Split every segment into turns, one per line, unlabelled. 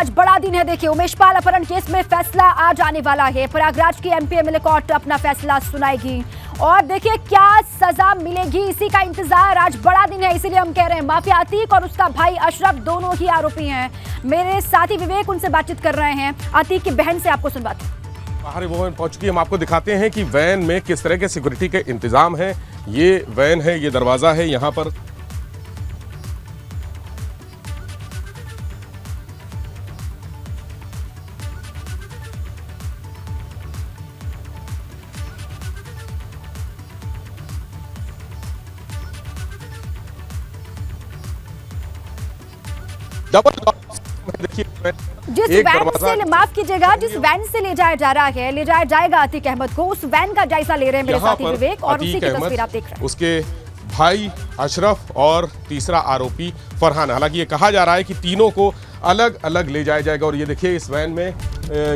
आज बड़ा दिन है। देखिए, उमेश पाल अपहरण केस में फैसला आ जाने वाला है। प्रयागराज की एमपीएमएलए कोर्ट अपना फैसला सुनाएगी और देखिए क्या सजा मिलेगी, इसी का इंतजार। आज बड़ा दिन है, इसीलिए हम कह रहे हैं। माफिया अतीक और उसका भाई अशरफ दोनों ही आरोपी हैं। मेरे साथी विवेक उनसे बातचीत कर रहे हैं। अतीक की बहन से आपको सुनवाते हैं।
बाहर वो वैन पहुंच चुकी है। हम आपको दिखाते हैं कि वैन में किस तरह के सिक्योरिटी के इंतजाम है। ये वैन है, ये दरवाजा है यहाँ पर। देखिए
जिस वैन से, माफ कीजिएगा, जिस वैन से ले जाया जा रहा है, ले जाया जाएगा अतीक अहमद को, उस वैन का जायजा ले रहे हैं मेरे साथी विवेक और उसी की तस्वीर आप देख रहे हैं।
उसके भाई अशरफ और तीसरा आरोपी फरहान। हालांकि ये कहा जा रहा है कि तीनों को अलग अलग ले जाया जाएगा। और ये देखिए इस वैन में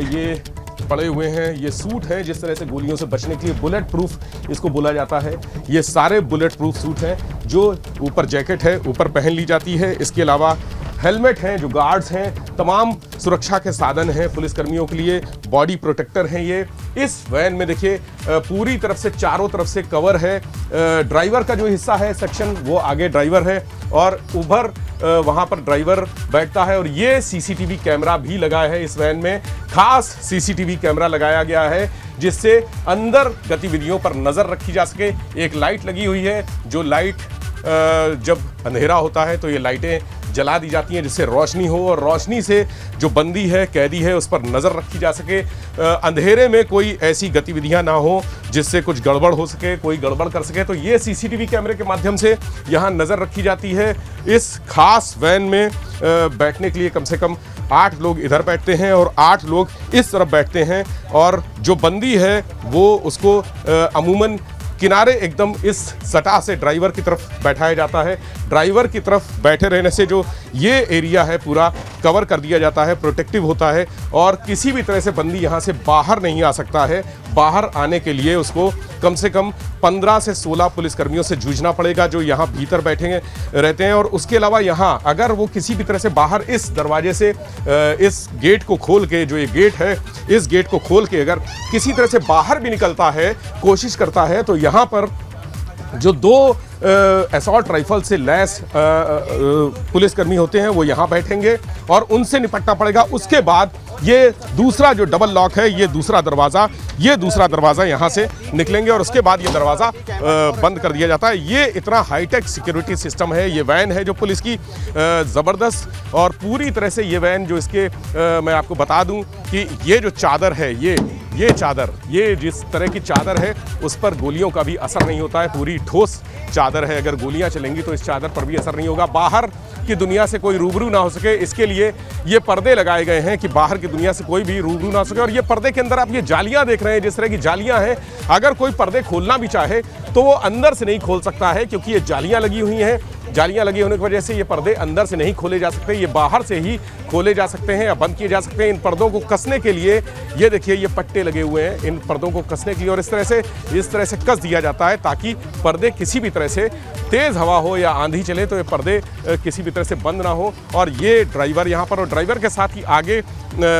ये पड़े हुए हैं, ये सूट है जिस तरह से गोलियों से बचने के लिए बुलेट प्रूफ इसको बोला जाता है। ये सारे बुलेट प्रूफ सूट हैं जो ऊपर जैकेट है ऊपर पहन ली जाती है। इसके अलावा हेलमेट हैं, जो गार्ड्स हैं, तमाम सुरक्षा के साधन हैं पुलिसकर्मियों के लिए, बॉडी प्रोटेक्टर हैं। ये इस वैन में देखिए पूरी तरफ से चारों तरफ से कवर है। ड्राइवर का जो हिस्सा है सेक्शन, वो आगे ड्राइवर है और ऊपर वहाँ पर ड्राइवर बैठता है। और ये सीसीटीवी कैमरा भी लगा है इस वैन में। खास सीसीटीवी कैमरा लगाया गया है जिससे अंदर गतिविधियों पर नज़र रखी जा सके। एक लाइट लगी हुई है, जो लाइट जब अंधेरा होता है तो ये लाइटें जला दी जाती हैं जिससे रोशनी हो और रोशनी से जो बंदी है, कैदी है, उस पर नज़र रखी जा सके। अंधेरे में कोई ऐसी गतिविधियां ना हो जिससे कुछ गड़बड़ हो सके, कोई गड़बड़ कर सके। तो ये सीसीटीवी कैमरे के माध्यम से यहाँ नज़र रखी जाती है। इस खास वैन में बैठने के लिए कम से कम 8 लोग इधर बैठते हैं और 8 लोग इस तरफ बैठते हैं। और जो बंदी है वो उसको अमूमन किनारे एकदम इस सटा से ड्राइवर की तरफ बैठाया जाता है। ड्राइवर की तरफ बैठे रहने से जो ये एरिया है पूरा कवर कर दिया जाता है, प्रोटेक्टिव होता है और किसी भी तरह से बंदी यहाँ से बाहर नहीं आ सकता है। बाहर आने के लिए उसको कम से कम 15 से 16 पुलिसकर्मियों से जूझना पड़ेगा जो यहाँ भीतर बैठे रहते हैं। और उसके अलावा यहाँ अगर वो किसी भी तरह से बाहर इस दरवाजे से इस गेट को खोल के, जो ये गेट है, इस गेट को खोल के अगर किसी तरह से बाहर भी निकलता है, कोशिश करता है, तो यहाँ पर जो 2 असॉल्ट राइफल से लैस पुलिसकर्मी होते हैं वो यहाँ बैठेंगे और उनसे निपटना पड़ेगा। उसके बाद ये दूसरा जो डबल लॉक है, ये दूसरा दरवाज़ा यहाँ से निकलेंगे और उसके बाद ये दरवाज़ा बंद कर दिया जाता है। ये इतना हाईटेक सिक्योरिटी सिस्टम है। ये वैन है जो पुलिस की, ज़बरदस्त। और पूरी तरह से ये वैन जो इसके मैं आपको बता दूं कि ये जो चादर है, ये चादर, ये जिस तरह की चादर है उस पर गोलियों का भी असर नहीं होता है। पूरी ठोस चादर है, अगर गोलियां चलेंगी तो इस चादर पर भी असर नहीं होगा। बाहर की दुनिया से कोई रूबरू ना हो सके, इसके लिए ये पर्दे लगाए गए हैं कि बाहर की दुनिया से कोई भी रूबरू ना हो सके। और ये पर्दे के अंदर आप ये जालियां देख रहे हैं, जिस तरह की जालियां हैं, अगर कोई पर्दे खोलना भी चाहे तो वो अंदर से नहीं खोल सकता है क्योंकि ये जालियां लगी हुई हैं। जालियां लगी होने की वजह से ये पर्दे अंदर से नहीं खोले जा सकते, ये बाहर से ही खोले जा सकते हैं या बंद किए जा सकते हैं। इन पर्दों को कसने के लिए ये देखिए ये पट्टे लगे हुए हैं इन पर्दों को कसने के लिए और इस तरह से कस दिया जाता है ताकि पर्दे किसी भी तरह से तेज़ हवा हो या आंधी चले तो ये पर्दे किसी भी तरह से बंद ना हो। और ये ड्राइवर यहाँ पर, और ड्राइवर के साथ ही आगे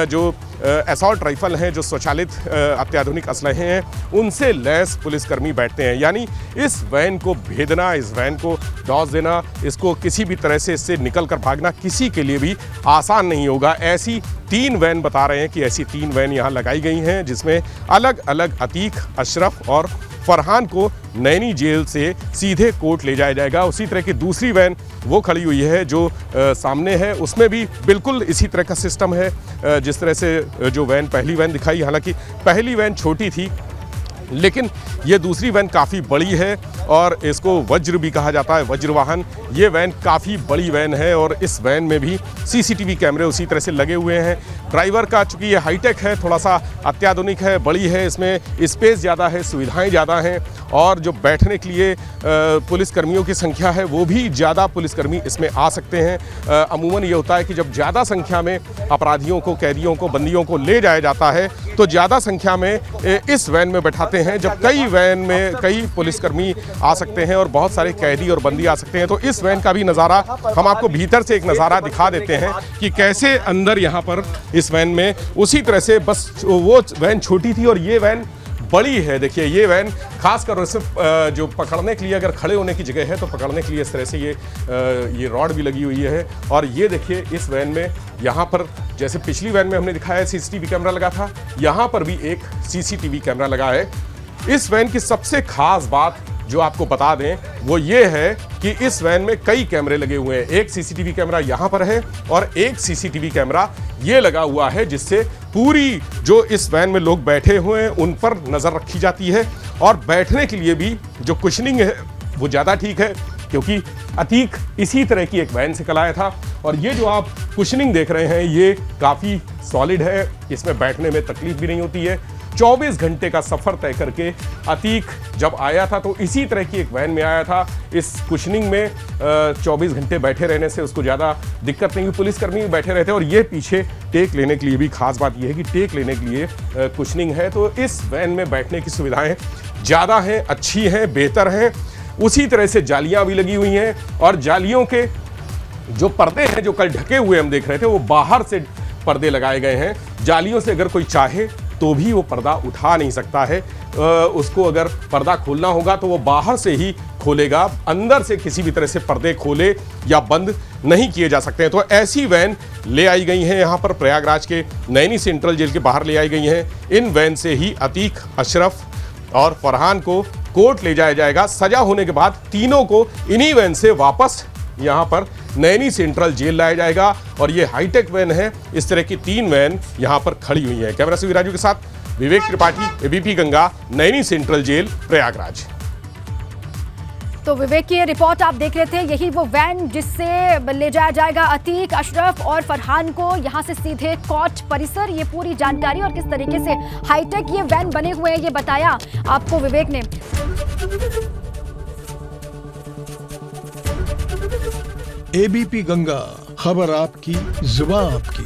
जो असॉल्ट राइफल हैं, जो स्वचालित अत्याधुनिक असलहे हैं, उनसे लैस पुलिसकर्मी बैठते हैं। यानी इस वैन को भेदना, इस वैन को डॉस देना, इसको किसी भी तरह से इससे निकल कर भागना किसी के लिए भी आसान नहीं होगा। ऐसी 3 वैन बता रहे हैं कि ऐसी 3 वैन यहाँ लगाई गई हैं जिसमें अलग अलग अतीक, अशरफ और फरहान को नैनी जेल से सीधे कोर्ट ले जाया जाएगा। उसी तरह की दूसरी वैन वो खड़ी हुई है जो सामने है, उसमें भी बिल्कुल इसी तरह का सिस्टम है जिस तरह से जो वैन पहली वैन दिखाई। हालांकि पहली वैन छोटी थी लेकिन ये दूसरी वैन काफ़ी बड़ी है और इसको वज्र भी कहा जाता है, वज्र वाहन। ये वैन काफ़ी बड़ी वैन है और इस वैन में भी सीसीटीवी कैमरे उसी तरह से लगे हुए हैं। ड्राइवर का चूँकि ये हाईटेक है, थोड़ा सा अत्याधुनिक है, बड़ी है, इसमें स्पेस ज़्यादा है, सुविधाएं ज़्यादा हैं और जो बैठने के लिए पुलिसकर्मियों की संख्या है वो भी ज़्यादा पुलिसकर्मी इसमें आ सकते हैं। अमूमन ये होता है कि जब ज़्यादा संख्या में अपराधियों को, कैदियों को, बंदियों को ले जाया जाता है तो ज़्यादा संख्या में इस वैन में बैठाते होते हैं जब कई वैन में कई पुलिसकर्मी आ सकते हैं और बहुत सारे कैदी और बंदी आ सकते हैं। तो इस वैन का भी नज़ारा हम आपको भीतर से एक नज़ारा दिखा देते हैं कि कैसे अंदर यहाँ पर इस वैन में उसी तरह से बस वो वैन छोटी थी और ये वैन बड़ी है। देखिए ये वैन खासकर सिर्फ जो पकड़ने के लिए अगर खड़े होने की जगह है तो पकड़ने के लिए इस तरह से ये रॉड भी लगी हुई है। और ये देखिए इस वैन में यहाँ पर जैसे पिछली वैन में हमने दिखाया सीसीटीवी कैमरा लगा था, यहाँ पर भी एक सीसीटीवी कैमरा लगा है। इस वैन की सबसे खास बात जो आपको बता दें वो ये है कि इस वैन में कई कैमरे लगे हुए हैं। एक सीसीटीवी कैमरा यहाँ पर है और एक सीसीटीवी कैमरा ये लगा हुआ है जिससे पूरी जो इस वैन में लोग बैठे हुए हैं उन पर नज़र रखी जाती है। और बैठने के लिए भी जो कुशनिंग है वो ज़्यादा ठीक है क्योंकि अतीक इसी तरह की एक वैन से कल आया था। और ये जो आप कुशनिंग देख रहे हैं ये काफ़ी सॉलिड है, इसमें बैठने में तकलीफ भी नहीं होती है। 24 घंटे का सफ़र तय करके अतीक जब आया था तो इसी तरह की एक वैन में आया था। इस कुशनिंग में 24 घंटे बैठे रहने से उसको ज़्यादा दिक्कत नहीं हुई, पुलिसकर्मी भी बैठे रहते। और ये पीछे टेक लेने के लिए भी खास बात यह है कि टेक लेने के लिए कुशनिंग है। तो इस वैन में बैठने की सुविधाएं ज़्यादा हैं, अच्छी हैं, बेहतर हैं। उसी तरह से जालियाँ भी लगी हुई हैं और जालियों के जो पर्दे हैं जो कल ढके हुए हम देख रहे थे वो बाहर से पर्दे लगाए गए हैं। जालियों से अगर कोई चाहे तो भी वो पर्दा उठा नहीं सकता है। उसको अगर पर्दा खोलना होगा तो वो बाहर से ही खोलेगा, अंदर से किसी भी तरह से पर्दे खोले या बंद नहीं किए जा सकते हैं। तो ऐसी वैन ले आई गई हैं यहाँ पर प्रयागराज के नैनी सेंट्रल जेल के बाहर ले आई गई हैं। इन वैन से ही अतीक, अशरफ और फरहान को कोर्ट ले जाया जाएगा। सजा होने के बाद तीनों को इन्हीं वैन से वापस यहाँ पर नैनी सेंट्रल जेल लाया जाएगा। और ये हाईटेक वैन है, इस तरह की 3 वैन यहाँ पर खड़ी हुई हैं। कैमरा से विराजू के साथ Vivek Tripathi, ABP Ganga, Naini central jail Prayagraj.
तो विवेक की ये रिपोर्ट आप देख रहे थे, यही वो वैन जिससे ले जाया जाएगा अतीक, अशरफ और फरहान को यहां से सीधे कोर्ट परिसर। ये पूरी जानकारी और किस तरीके से हाईटेक ये वैन बने हुए हैं ये बताया आपको विवेक ने।
एबीपी गंगा, खबर आपकी, जुबान आपकी।